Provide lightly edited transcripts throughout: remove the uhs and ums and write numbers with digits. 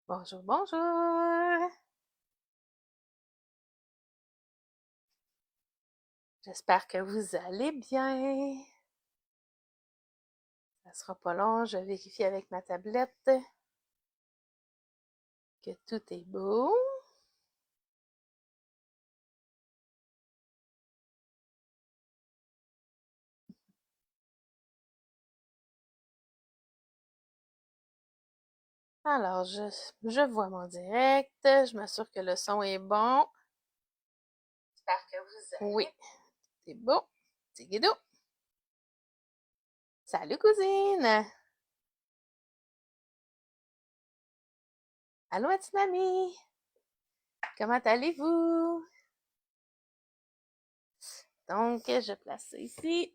Bonjour, bonjour. J'espère que vous allez bien. Ça sera pas long, je vérifie avec ma tablette que tout est beau. Alors, je vois mon direct. Je m'assure que le son est bon. J'espère que vous allez. Oui, c'est beau. C'est guido. Salut, cousine. Allô, ma petite mamie. Comment allez-vous? Donc, je place ça ici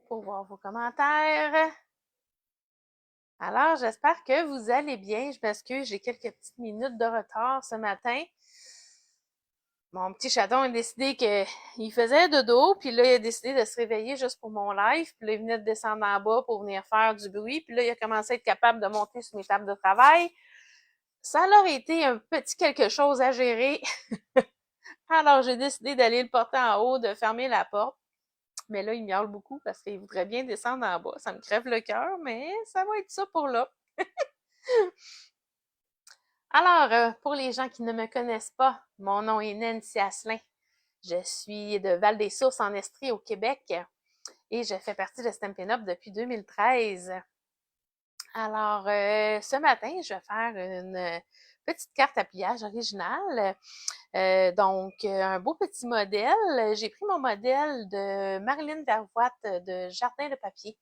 pour voir vos commentaires. Alors, j'espère que vous allez bien. Je m'excuse, j'ai quelques petites minutes de retard ce matin. Mon petit chaton a décidé qu'il faisait dodo, puis là, il a décidé de se réveiller juste pour mon live. Puis là, il venait de descendre en bas pour venir faire du bruit. Puis là, il a commencé à être capable de monter sur mes tables de travail. Ça leur a été un petit quelque chose à gérer. Alors, j'ai décidé d'aller le porter en haut, de fermer la porte. Mais là, il miaule beaucoup parce qu'il voudrait bien descendre en bas. Ça me crève le cœur, mais ça va être ça pour là. Alors, pour les gens qui ne me connaissent pas, mon nom est Nancy Asselin. Je suis de Val-des-Sources en Estrie au Québec et je fais partie de Stampin' Up depuis 2013. Alors, ce matin, je vais faire une petite carte à pliage originale. Un beau petit modèle. J'ai pris mon modèle de Marilyn Vervoite de Jardin de papier.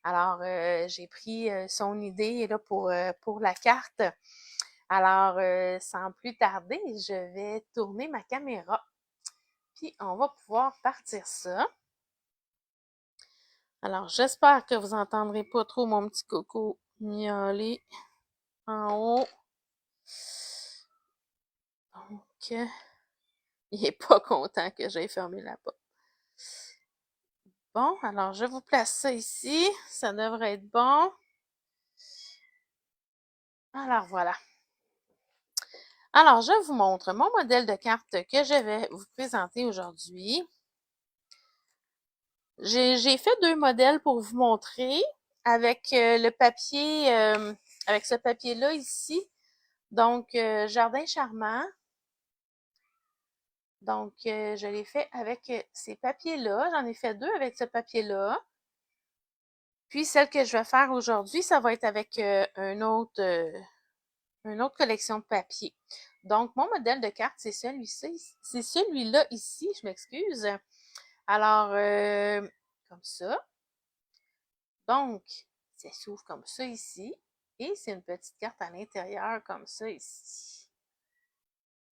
Alors, j'ai pris son idée là, pour la carte. Alors, sans plus tarder, je vais tourner ma caméra. Puis, on va pouvoir partir ça. Alors, j'espère que vous entendrez pas trop mon petit coco miauler en haut. Donc, il est pas content que j'aie fermé la porte. Bon, alors je vous place ça ici. Ça devrait être bon. Alors, voilà. Alors, je vous montre mon modèle de carte que je vais vous présenter aujourd'hui. J'ai fait deux modèles pour vous montrer avec le papier, avec ce papier-là ici. Donc, Jardin Charmant. Donc, je l'ai fait avec ces papiers-là. J'en ai fait deux avec ce papier-là. Puis, celle que je vais faire aujourd'hui, ça va être avec une autre collection de papier. Donc, mon modèle de carte, c'est celui-ci. C'est celui-là ici, je m'excuse. Alors, comme ça. Donc, ça s'ouvre comme ça ici. Et c'est une petite carte à l'intérieur comme ça ici.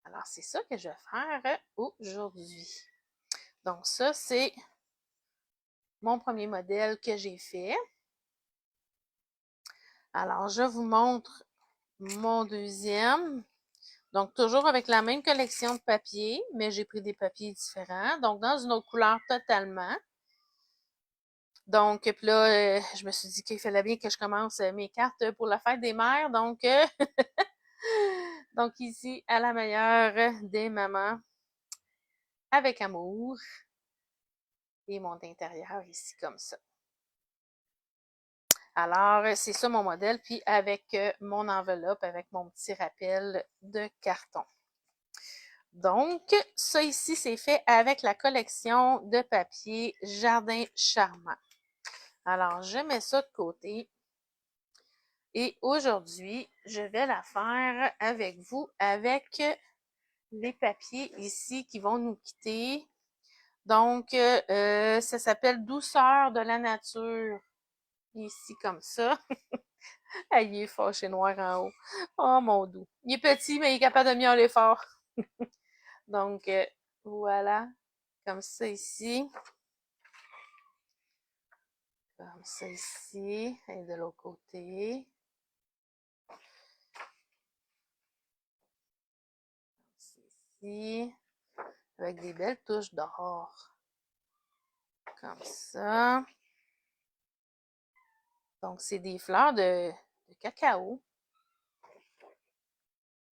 Alors, c'est ça que je vais faire aujourd'hui. Donc, ça, c'est mon premier modèle que j'ai fait. Alors, je vous montre mon deuxième. Donc, toujours avec la même collection de papiers, mais j'ai pris des papiers différents. Donc, dans une autre couleur totalement. Donc, puis là, je me suis dit qu'il fallait bien que je commence mes cartes pour la fête des mères. Donc, donc ici, à la meilleure des mamans, avec amour. Et mon intérieur ici comme ça. Alors, c'est ça mon modèle, puis avec mon enveloppe, avec mon petit rappel de carton. Donc, ça ici, c'est fait avec la collection de papier Jardin Charmant. Alors, je mets ça de côté. Et aujourd'hui, je vais la faire avec vous, avec les papiers ici qui vont nous quitter. Donc, ça s'appelle Douceur de la nature. Ici, comme ça. Ah, il est fâché noir en haut. Oh, mon doux. Il est petit, mais il est capable de miauler fort. Donc, voilà. Comme ça ici. Comme ça ici. Et de l'autre côté. Ici. Avec des belles touches d'or. Comme ça. Donc, c'est des fleurs de cacao.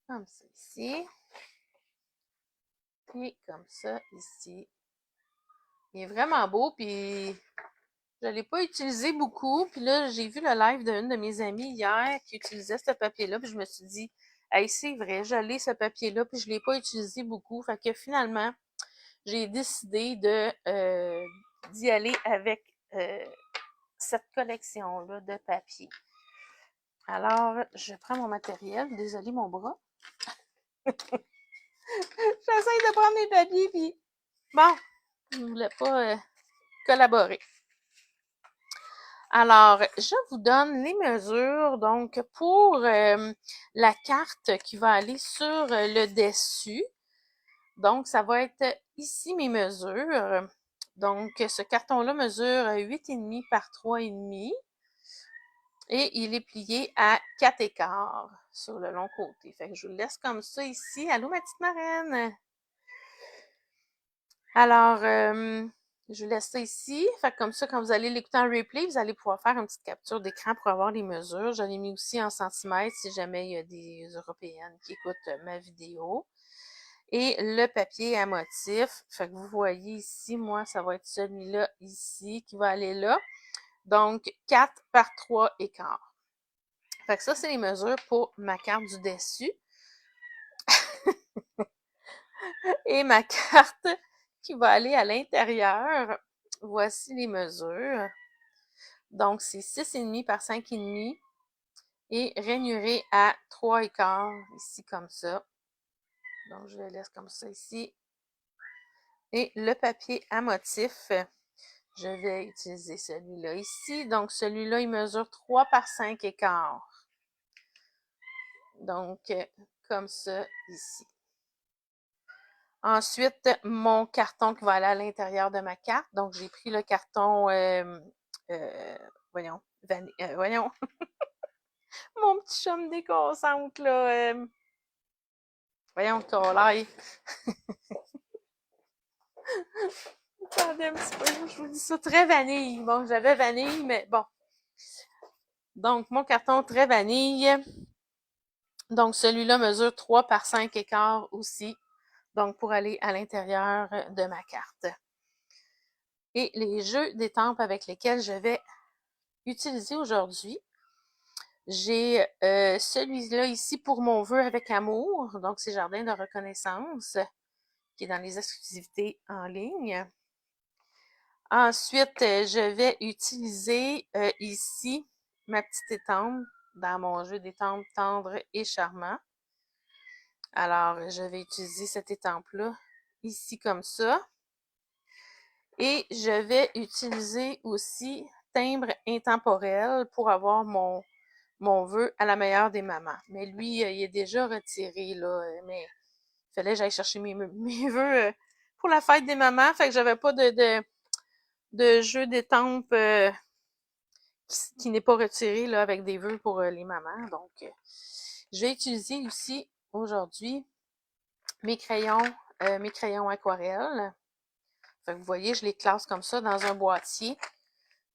comme ça ici. Et comme ça ici. Il est vraiment beau, puis je ne l'ai pas utilisé beaucoup. Puis là, j'ai vu le live d'une de mes amies hier qui utilisait ce papier-là, puis je me suis dit, hey, c'est vrai, j'allais ce papier-là, puis je ne l'ai pas utilisé beaucoup. Fait que finalement, j'ai décidé d'y aller avec cette collection-là de papier. Alors, je prends mon matériel. Désolée, mon bras. J'essaie de prendre mes papiers, puis bon, je ne voulais pas collaborer. Alors, je vous donne les mesures. Donc, pour la carte qui va aller sur le dessus, donc, ça va être ici mes mesures. Donc, ce carton-là mesure 8,5 par 3,5 et il est plié à 4 écarts sur le long côté. Fait que je vous le laisse comme ça ici. Allô, ma petite marraine? Alors, je vous laisse ça ici. Fait que comme ça, quand vous allez l'écouter en replay, vous allez pouvoir faire une petite capture d'écran pour avoir les mesures. J'en ai mis aussi en centimètres si jamais il y a des Européennes qui écoutent ma vidéo. Et le papier à motif, fait que vous voyez ici, moi, ça va être celui-là ici qui va aller là. Donc, 4 par 3 écarts. Fait que ça, c'est les mesures pour ma carte du dessus. Et ma carte qui va aller à l'intérieur, voici les mesures. Donc, c'est 6,5 par 5,5 et rainuré à 3 écarts, ici comme ça. Donc, je le laisse comme ça ici. Et le papier à motif, je vais utiliser celui-là ici. Donc, celui-là, il mesure 3 par 5 écarts. Donc, comme ça, ici. Ensuite, mon carton qui va aller à l'intérieur de ma carte. Donc, j'ai pris le carton, voyons, voyons, mon petit chat me déconcentre, là. Voyons, Colaille. Attendez un petit peu, je vous dis ça, très vanille. Bon, j'avais vanille, mais bon. Donc, mon carton très vanille. Donc, celui-là mesure 3 par 5 écarts aussi. Donc, pour aller à l'intérieur de ma carte. Et les jeux d'étampes avec lesquels je vais utiliser aujourd'hui. J'ai celui-là ici pour mon vœu avec amour. Donc, c'est Jardin de reconnaissance qui est dans les exclusivités en ligne. Ensuite, je vais utiliser ici ma petite étampe dans mon jeu d'étampe tendre et charmant. Alors, je vais utiliser cette étampe-là ici comme ça. Et je vais utiliser aussi timbre intemporel pour avoir mon vœu à la meilleure des mamans. Mais lui, il est déjà retiré, là. Mais il fallait que j'aille chercher mes vœux pour la fête des mamans. Fait que j'avais pas de jeu d'étampe qui n'est pas retiré là, avec des vœux pour les mamans. Donc, je vais utiliser aussi aujourd'hui mes crayons aquarelles. Fait que vous voyez, je les classe comme ça dans un boîtier.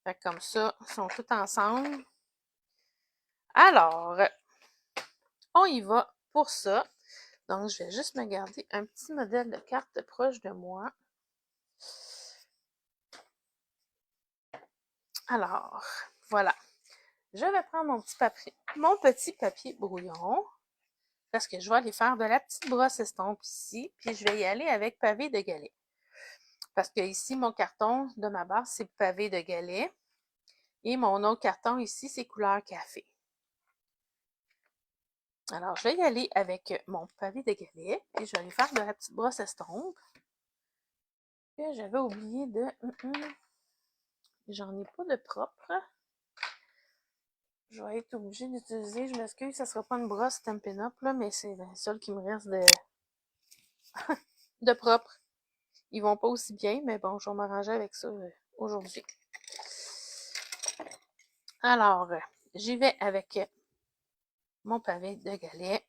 Fait que comme ça, ils sont tous ensemble. Alors, on y va pour ça. Donc, je vais juste me garder un petit modèle de carte proche de moi. Alors, voilà. Je vais prendre mon petit papier brouillon parce que je vais aller faire de la petite brosse estompe ici, puis je vais y aller avec pavé de galets. Parce que ici, mon carton de ma base, c'est pavé de galets. Et mon autre carton ici, c'est couleur café. Alors, je vais y aller avec mon pavé de galets et je vais aller faire de la petite brosse estompe. Que j'avais oublié de... J'en ai pas de propre. Je vais être obligée d'utiliser, je m'excuse, ça sera pas une brosse Stampin' Up, là, mais c'est la seule qui me reste de propre. Ils vont pas aussi bien, mais bon, je vais m'arranger avec ça aujourd'hui. Alors, j'y vais avec mon pavé de galets.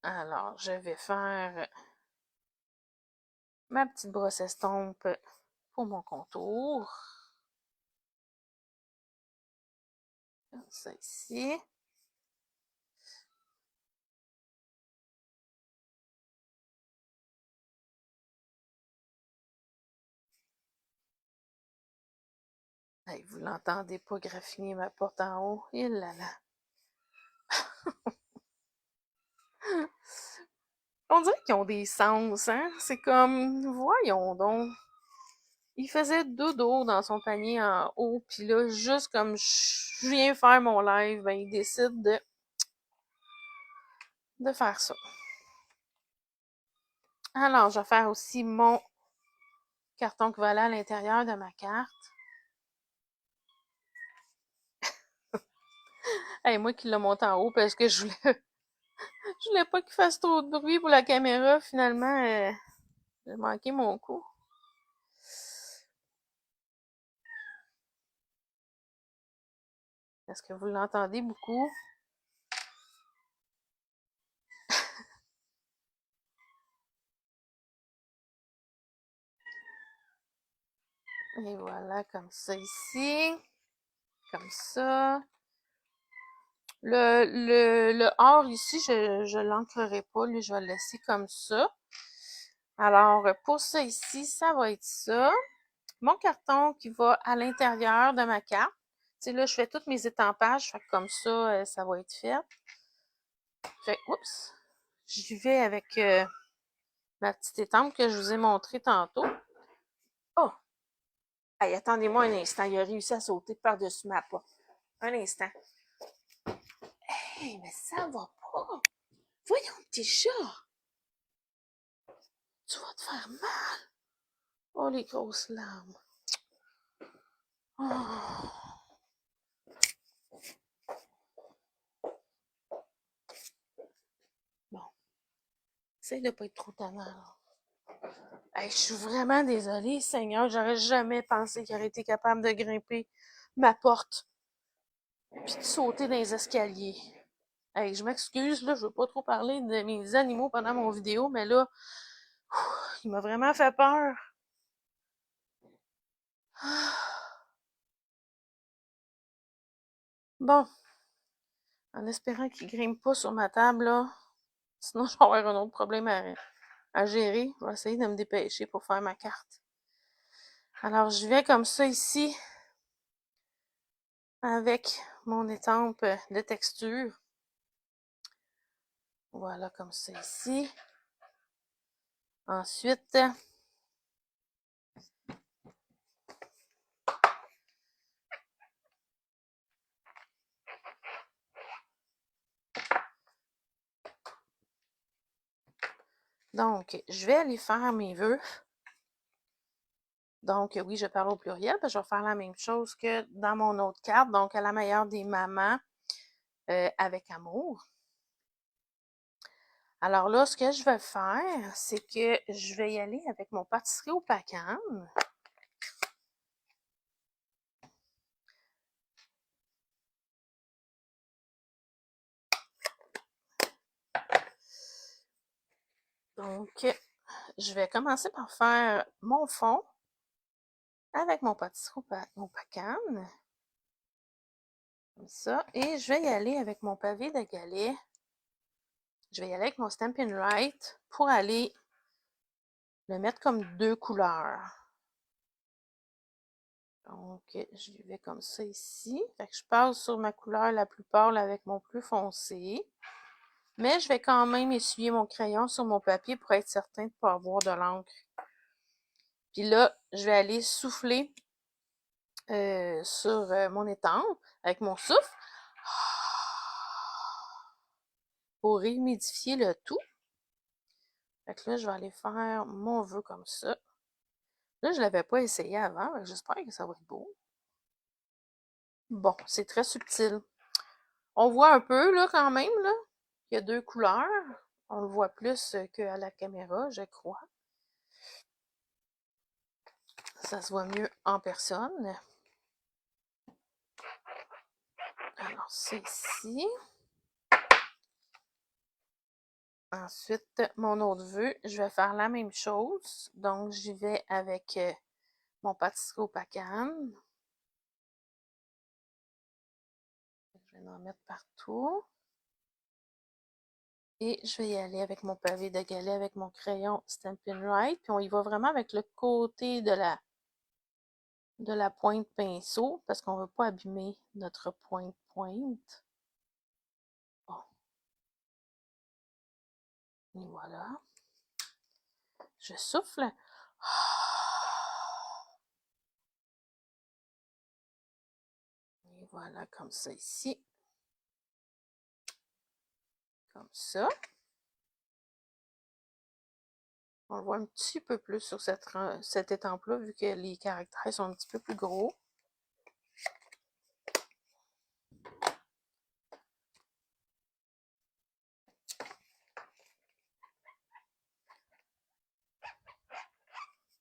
Alors, je vais faire ma petite brosse estompe pour mon contour. Comme ça ici. Hey, vous l'entendez pas graffiner ma porte en haut? Il là là. On dirait qu'ils ont des sens, hein? C'est comme, voyons donc. Il faisait dodo dans son panier en haut, puis là, juste comme je viens faire mon live, ben il décide de faire ça. Alors, je vais faire aussi mon carton qui va aller à l'intérieur de ma carte. Hey, moi qui l'ai monté en haut parce que je voulais pas qu'il fasse trop de bruit pour la caméra. Finalement, j'ai manqué mon coup. Est-ce que vous l'entendez beaucoup? Et voilà, comme ça ici. Comme ça. Le or ici, je l'ancrerai pas. Lui, je vais le laisser comme ça. Alors, pour ça ici, ça va être ça. Mon carton qui va à l'intérieur de ma carte. Tu sais, là, je fais toutes mes étampages. Fait que comme ça, ça va être fait. Fait oups. J'y vais avec ma petite étampe que je vous ai montrée tantôt. Oh! Hey, attendez-moi un instant. Il a réussi à sauter par-dessus ma porte. Un instant. Hey, mais ça va pas. Voyons, petit chat. Tu vas te faire mal. Oh, les grosses larmes. Oh. Bon. Essaye de pas être trop tannant. Hey, je suis vraiment désolée, Seigneur. J'aurais jamais pensé qu'il aurait été capable de grimper ma porte puis de sauter dans les escaliers. Hey, je m'excuse, là, je veux pas trop parler de mes animaux pendant mon vidéo, mais là, il m'a vraiment fait peur. Bon, en espérant qu'il grimpe pas sur ma table, là, sinon je vais avoir un autre problème à gérer. Je vais essayer de me dépêcher pour faire ma carte. Alors, je vais comme ça ici, avec mon étampe de texture. Voilà, comme ça ici. Ensuite, donc, je vais aller faire mes vœux. Donc, oui, je parle au pluriel, parce que je vais faire la même chose que dans mon autre carte. Donc, à la meilleure des mamans, avec amour. Alors là, ce que je vais faire, c'est que je vais y aller avec mon pâtisserie au Pacane. Donc, je vais commencer par faire mon fond avec mon pâtisserie au Pacane. Comme ça. Et je vais y aller avec mon pavé de galets. Je vais y aller avec mon Stampin' Right pour aller le mettre comme deux couleurs. Donc, je vais comme ça ici. Fait que je passe sur ma couleur la plus pâle avec mon plus foncé. Mais je vais quand même essuyer mon crayon sur mon papier pour être certain de ne pas avoir de l'encre. Puis là, je vais aller souffler sur mon étampe avec mon souffle pour humidifier le tout. Fait que là, je vais aller faire mon vœu comme ça. Là, je ne l'avais pas essayé avant, j'espère que ça va être beau. Bon, c'est très subtil. On voit un peu, là, quand même, là. Il y a deux couleurs. On le voit plus qu'à la caméra, je crois. Ça se voit mieux en personne. Alors, c'est ici. Ensuite, mon autre vœu, je vais faire la même chose. Donc, j'y vais avec mon pâtisserie au Pacane. Je vais en mettre partout. Et je vais y aller avec mon pavé de galets, avec mon crayon Stampin' Right. Puis on y va vraiment avec le côté de de la pointe pinceau parce qu'on ne veut pas abîmer notre pointe. Bon. Et voilà. Je souffle. Et voilà, comme ça ici. Comme ça. On le voit un petit peu plus sur cette étampe-là, vu que les caractères sont un petit peu plus gros.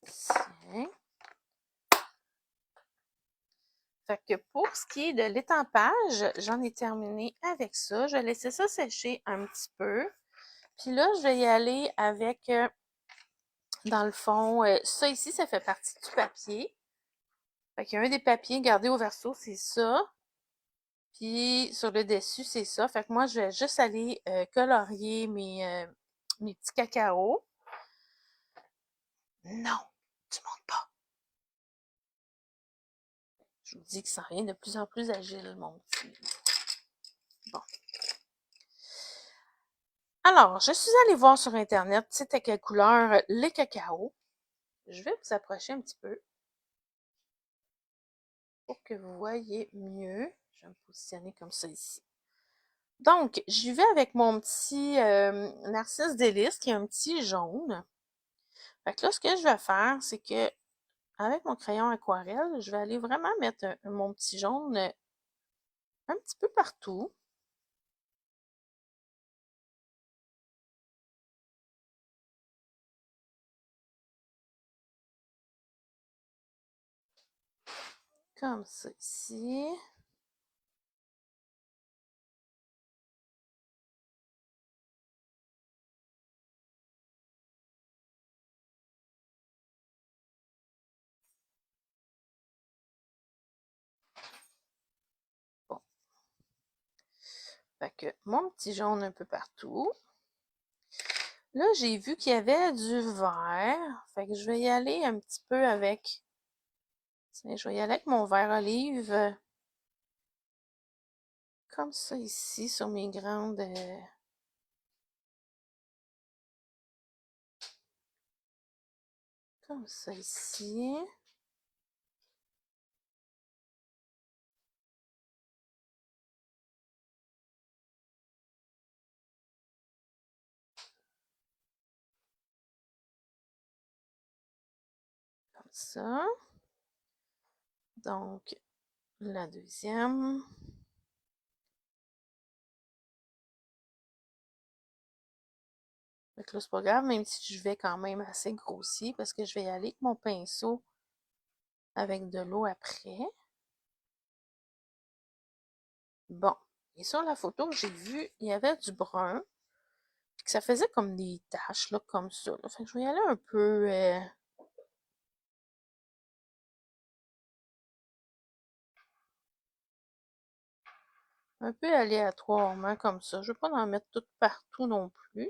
Tiens. Fait que pour ce qui est de l'étampage, j'en ai terminé avec ça. Je vais laisser ça sécher un petit peu. Puis là, je vais y aller avec, dans le fond, ça ici, ça fait partie du papier. Fait qu'il y a un des papiers gardés au verso, c'est ça. Puis sur le dessus, c'est ça. Fait que moi, je vais juste aller colorier mes petits cacao. Non, tu montes pas. Je vous dis que ça vient de plus en plus agile, mon petit. Bon. Alors, je suis allée voir sur Internet, c'était quelle couleur les cacao. Je vais vous approcher un petit peu pour que vous voyez mieux. Je vais me positionner comme ça ici. Donc, j'y vais avec mon petit Narcisse Délice qui est un petit jaune. Fait que là, ce que je vais faire, c'est que avec mon crayon aquarelle, je vais aller vraiment mettre mon petit jaune un petit peu partout. Comme ça ici. Bon. Fait que mon petit jaune un peu partout. Là, j'ai vu qu'il y avait du vert. Fait que je vais y aller un petit peu avec... Tiens, je vais y aller avec mon vert olive. Comme ça ici, sur mes grandes... comme ça ici. Comme ça. Donc, la deuxième. Fait que là, c'est pas grave, même si je vais quand même assez grossier, parce que je vais y aller avec mon pinceau avec de l'eau après. Bon. Et sur la photo que j'ai vue, il y avait du brun. Puis que ça faisait comme des taches, là, comme ça. Là. Fait que je vais y aller un peu... un peu aléatoirement comme ça. Je ne vais pas en mettre tout partout non plus.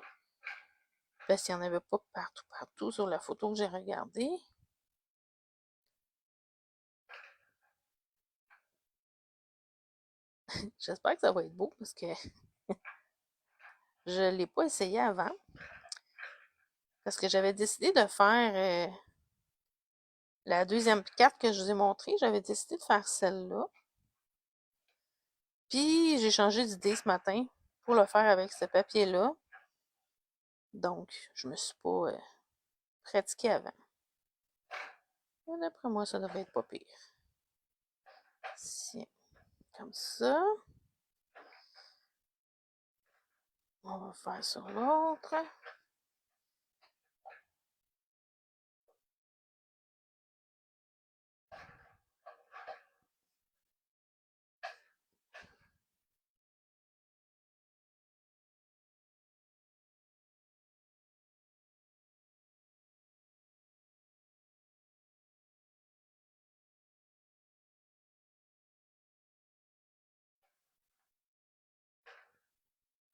Parce qu'il n'y en avait pas partout sur la photo que j'ai regardée. J'espère que ça va être beau parce que je ne l'ai pas essayé avant. Parce que j'avais décidé de faire la deuxième carte que je vous ai montrée. J'avais décidé de faire celle-là. Puis j'ai changé d'idée ce matin pour le faire avec ce papier-là. Donc, je me suis pas pratiquée avant. Mais d'après moi, ça devrait être pas pire. Tiens, comme ça. On va faire sur l'autre.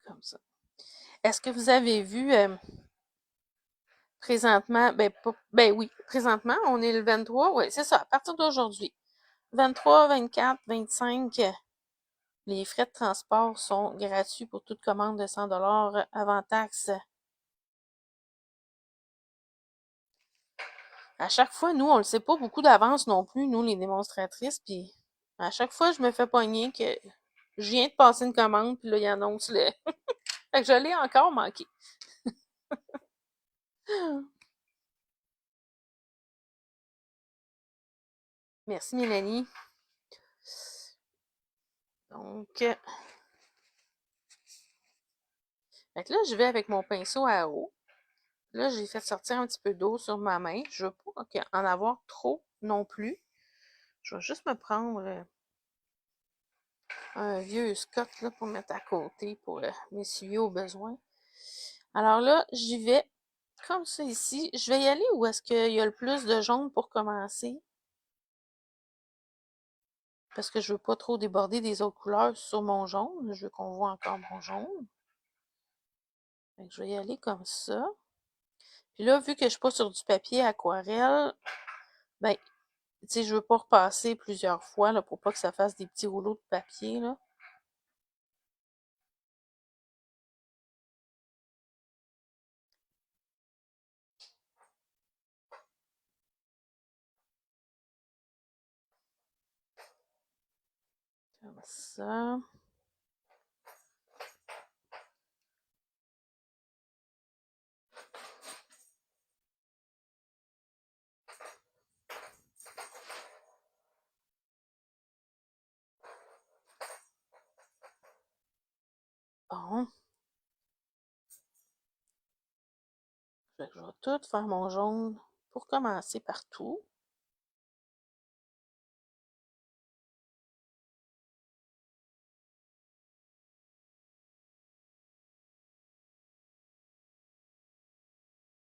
Comme ça. Est-ce que vous avez vu Présentement, ben oui, présentement, on est le 23, oui, c'est ça, à partir d'aujourd'hui. 23, 24, 25, les frais de transport sont gratuits pour toute commande de 100 avant taxe. À chaque fois, nous, on le sait pas beaucoup d'avance non plus, nous, les démonstratrices, puis à chaque fois, je me fais pogner que je viens de passer une commande, puis là, il annonce le... Fait que je l'ai encore manqué. Merci, Mélanie. Donc, fait que là, je vais avec mon pinceau à eau. Là, j'ai fait sortir un petit peu d'eau sur ma main. Je veux pas en avoir trop non plus. Je vais juste me prendre un vieux Scott là, pour mettre à côté pour m'essuyer au besoin. Alors là, j'y vais comme ça ici. Je vais y aller où est-ce qu'il y a le plus de jaune pour commencer. Parce que je veux pas trop déborder des autres couleurs sur mon jaune. Je veux qu'on voit encore mon jaune. Fait que je vais y aller comme ça. Puis là, vu que je suis pas sur du papier aquarelle, ben, tu sais, je veux pas repasser plusieurs fois là, pour pas que ça fasse des petits rouleaux de papier, là. Comme ça. Bon. Fait que je vais tout faire mon jaune pour commencer partout.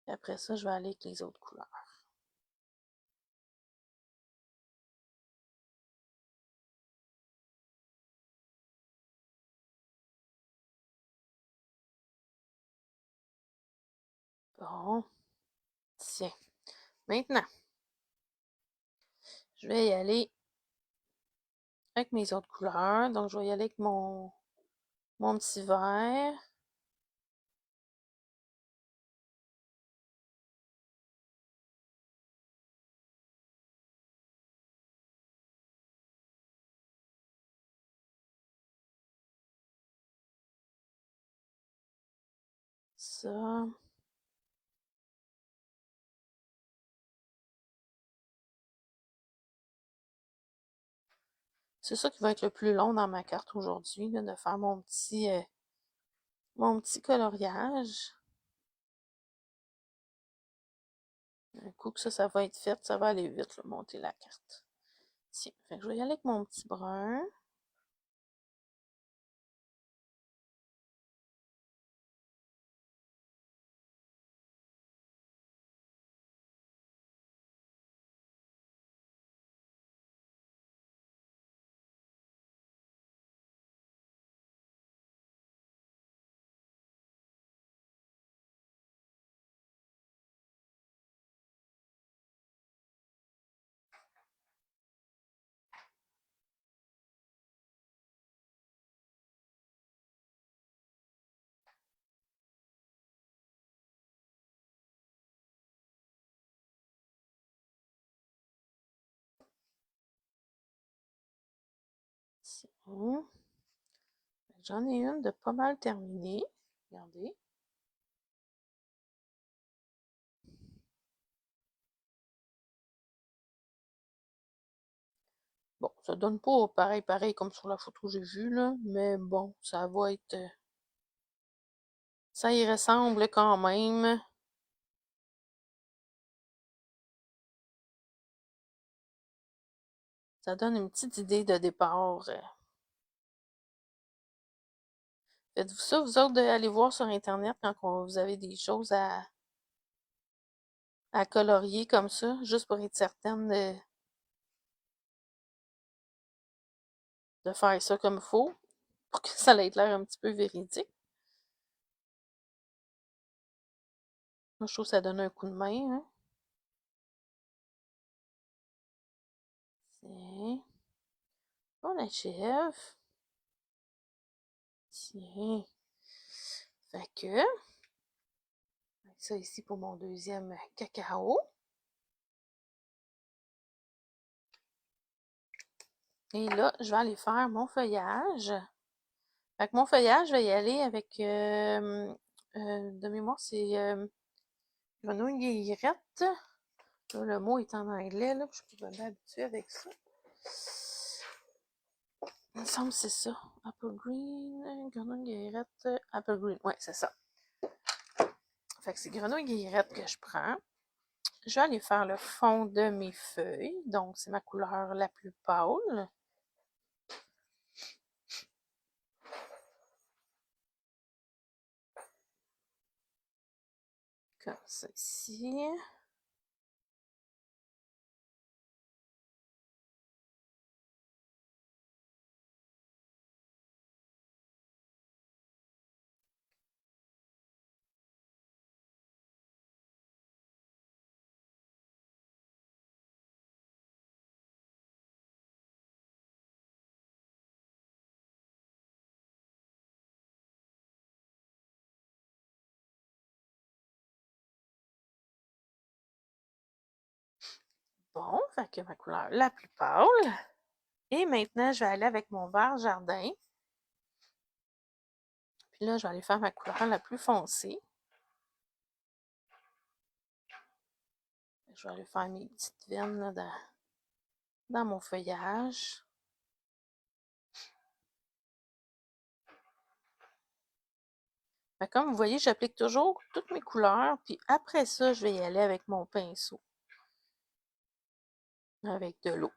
Et après ça, je vais aller avec les autres couleurs. Bon. Tiens. Maintenant, je vais y aller avec mes autres couleurs. Donc, je vais y aller avec mon petit vert. Ça. C'est ça qui va être le plus long dans ma carte aujourd'hui, de faire mon petit coloriage. Un coup que ça va être fait, ça va aller vite, là, monter la carte. Tiens, fait que je vais y aller avec mon petit brun. Tiens. J'en ai une de pas mal terminée. Regardez. Bon, ça donne pas pareil comme sur la photo que j'ai vue, là, mais bon, ça va être... ça y ressemble quand même. Ça donne une petite idée de départ. Faites-vous ça, vous autres, d'aller voir sur Internet quand vous avez des choses à colorier comme ça, juste pour être certaine de faire ça comme il faut, pour que ça ait l'air un petit peu véridique. Moi, je trouve que ça donne un coup de main, hein. Tiens. On achève. Tiens. Fait que, ça ici pour mon deuxième cacao. Et là, je vais aller faire mon feuillage. Fait que mon feuillage, je vais y aller avec, de mémoire, c'est grenouille guillerette. Là, le mot est en anglais, là, je suis pas bien habituée avec ça. Il me semble que c'est ça. Apple green, grenouille guillerette, apple green. Ouais, c'est ça. Fait que c'est grenouille guillerette que je prends. Je vais aller faire le fond de mes feuilles. Donc, c'est ma couleur la plus pâle. Comme ça ici. Bon, fait que ma couleur la plus pâle. Et maintenant, je vais aller avec mon vert jardin. Puis là, je vais aller faire ma couleur la plus foncée. Je vais aller faire mes petites veines là, dans mon feuillage. Fait comme vous voyez, j'applique toujours toutes mes couleurs. Puis après ça, je vais y aller avec mon pinceau. Avec de l'eau.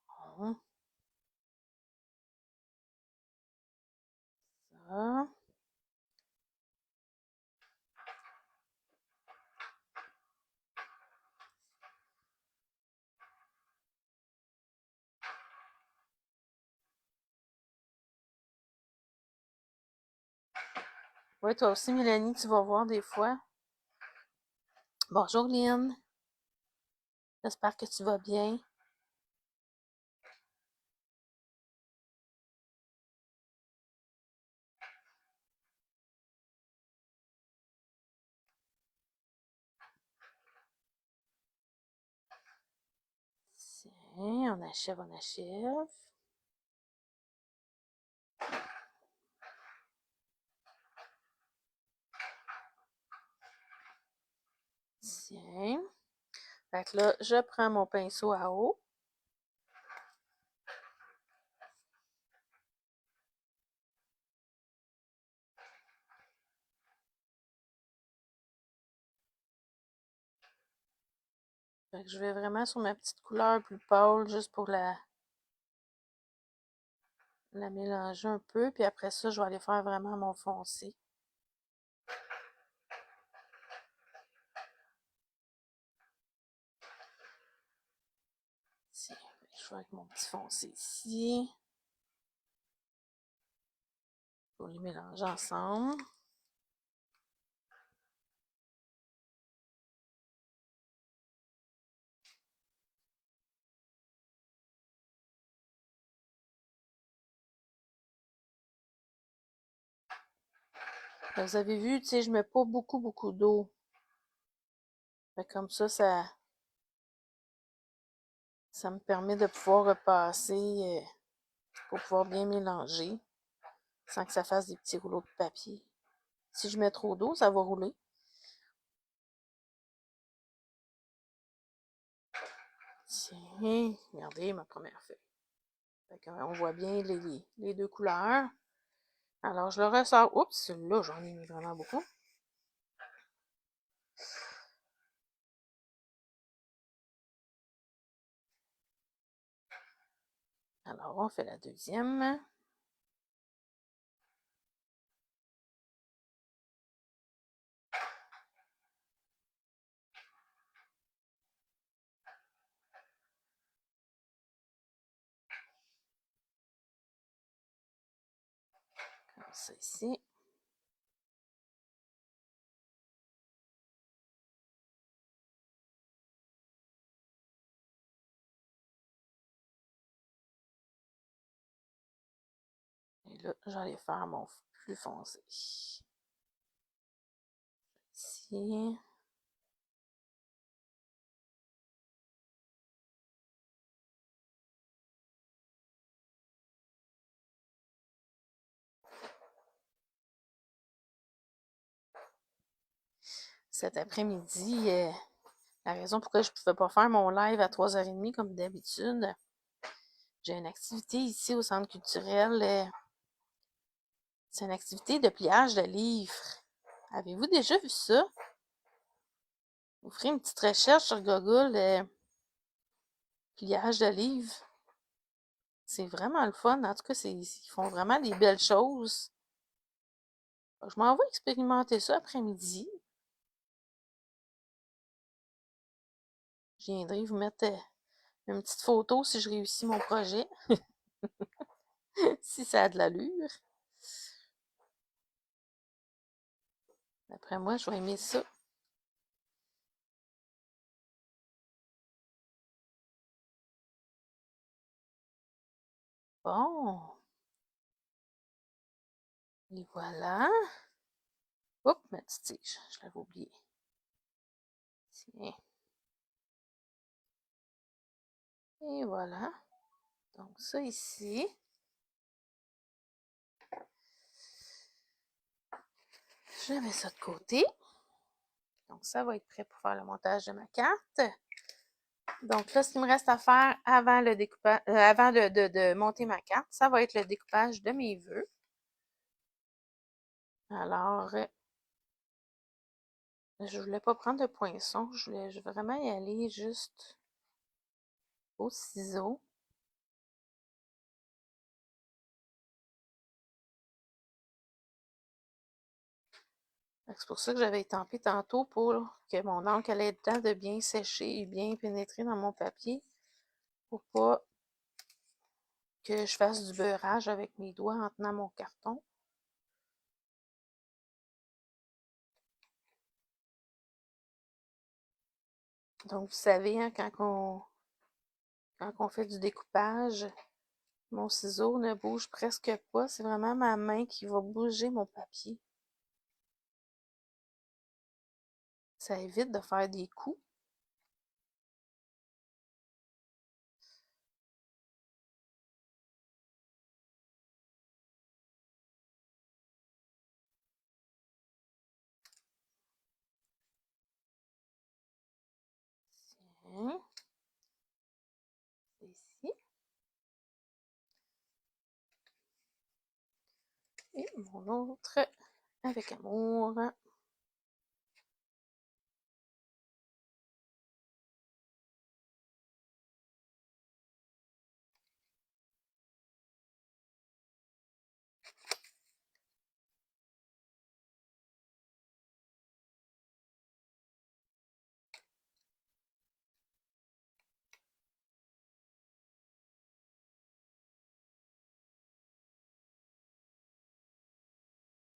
Bon. Ça. Ouais, toi aussi, Mélanie, tu vas voir des fois. Bonjour, Lynn. J'espère que tu vas bien. Tiens, on achève, on achève. Tiens. Fait que là, je prends mon pinceau à eau. Fait que je vais vraiment sur ma petite couleur plus pâle, juste pour la mélanger un peu. Puis après ça, je vais aller faire vraiment mon foncé. Tiens, je vais avec mon petit foncé ici. Pour les mélanger ensemble. Vous avez vu, tu sais, je mets pas beaucoup d'eau. Fait comme ça me permet de pouvoir repasser pour pouvoir bien mélanger sans que ça fasse des petits rouleaux de papier. Si je mets trop d'eau, ça va rouler. Tiens, regardez ma première feuille. Fait on voit bien les deux couleurs. Alors, je le ressors. Oups, là, j'en ai mis vraiment beaucoup. Alors, on fait la deuxième. ça ici. Et là, j'allais faire mon plus foncé. Ici. Cet après-midi, la raison pourquoi je ne pouvais pas faire mon live à 3h30 comme d'habitude, j'ai une activité ici au centre culturel. C'est une activité de pliage de livres. Avez-vous déjà vu ça? Vous ferez une petite recherche sur Google, pliage de livres. C'est vraiment le fun. En tout cas, ils font vraiment des belles choses. Je m'en vais expérimenter ça après-midi. Je viendrai vous mettre une petite photo si je réussis mon projet. Si ça a de l'allure. D'après moi, je vais aimer ça. Bon. Et voilà. Oups, ma petite tige. Je l'avais oubliée. Tiens. Et voilà. Donc, ça ici. Je mets ça de côté. Donc, ça va être prêt pour faire le montage de ma carte. Donc là, ce qu'il me reste à faire avant le découpage, avant de monter ma carte, ça va être le découpage de mes vœux. Alors, je voulais pas prendre de poinçon, je voulais vraiment y aller juste au ciseau. C'est pour ça que j'avais étampé tantôt pour que mon encre ait le temps de bien sécher et bien pénétrer dans mon papier pour pas que je fasse du beurrage avec mes doigts en tenant mon carton. Donc, vous savez, hein, quand on fait du découpage, mon ciseau ne bouge presque pas. C'est vraiment ma main qui va bouger mon papier. Ça évite de faire des coups. Tiens. Ici. Et mon autre avec amour.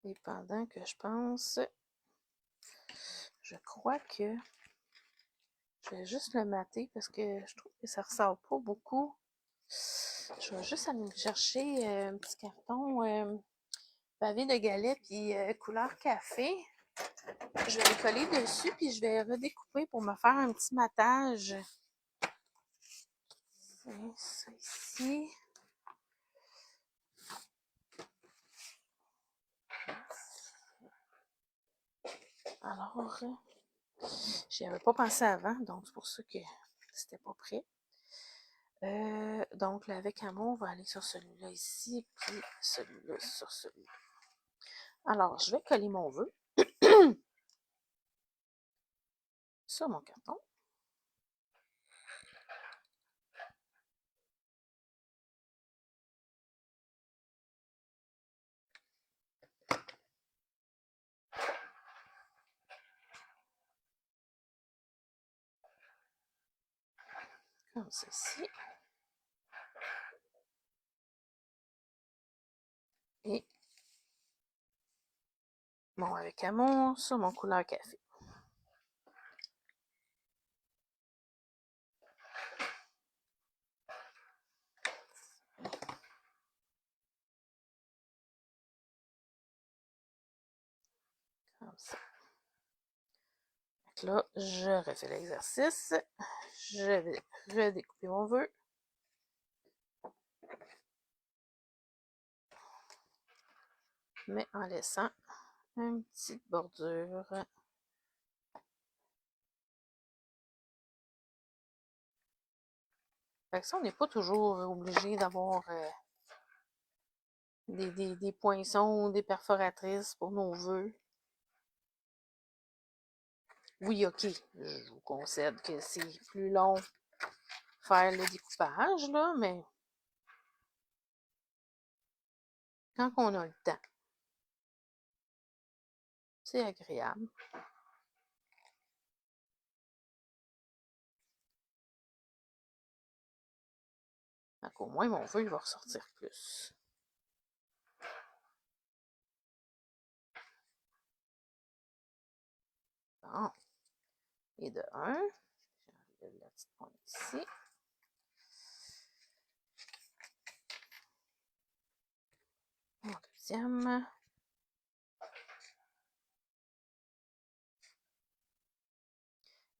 Et pendant que je pense, je crois que je vais juste le mater parce que je trouve que ça ressort pas beaucoup. Je vais juste aller me chercher un petit carton pavé de galets puis couleur café. Je vais les coller dessus puis je vais redécouper pour me faire un petit matage. Et ça ici. Alors, j'y avais pas pensé avant, donc c'est pour ça que c'était pas prêt. Donc, là, avec amour, on va aller sur celui-là ici, puis celui-là sur celui-là. Alors, je vais coller mon vœu sur mon carton. Comme ceci. Et mon avec amour sur mon couleur café. Comme ça. Donc là, je refais l'exercice. Je vais redécouper mon vœu. Mais en laissant une petite bordure. Fait que ça, on n'est pas toujours obligé d'avoir des poinçons, des perforatrices pour nos vœux. Oui, ok, je vous concède que c'est plus long faire le découpage, là, mais quand on a le temps, c'est agréable. Donc au moins, mon vœu, il va ressortir plus. Bon. Et de 1, j'enlève la petite pointe ici. Mon deuxième.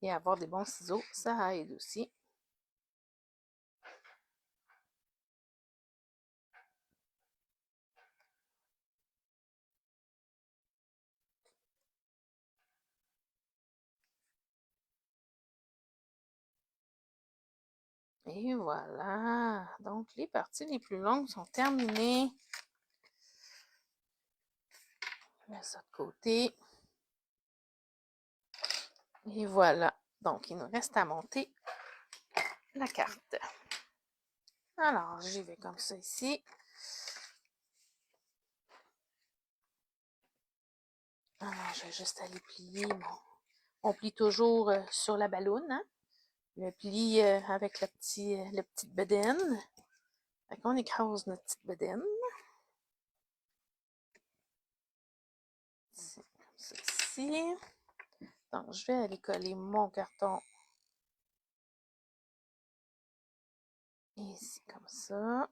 Et avoir des bons ciseaux, ça aide aussi. Et voilà. Donc, les parties les plus longues sont terminées. Je mets ça de côté. Et voilà. Donc, il nous reste à monter la carte. Alors, j'y vais comme ça ici. Alors, je vais juste aller plier On plie toujours sur la balloune, hein? Le pli avec la petite bedaine. Fait qu'on écrase notre petite bedaine. C'est comme ça ici. Donc, je vais aller coller mon carton ici, comme ça.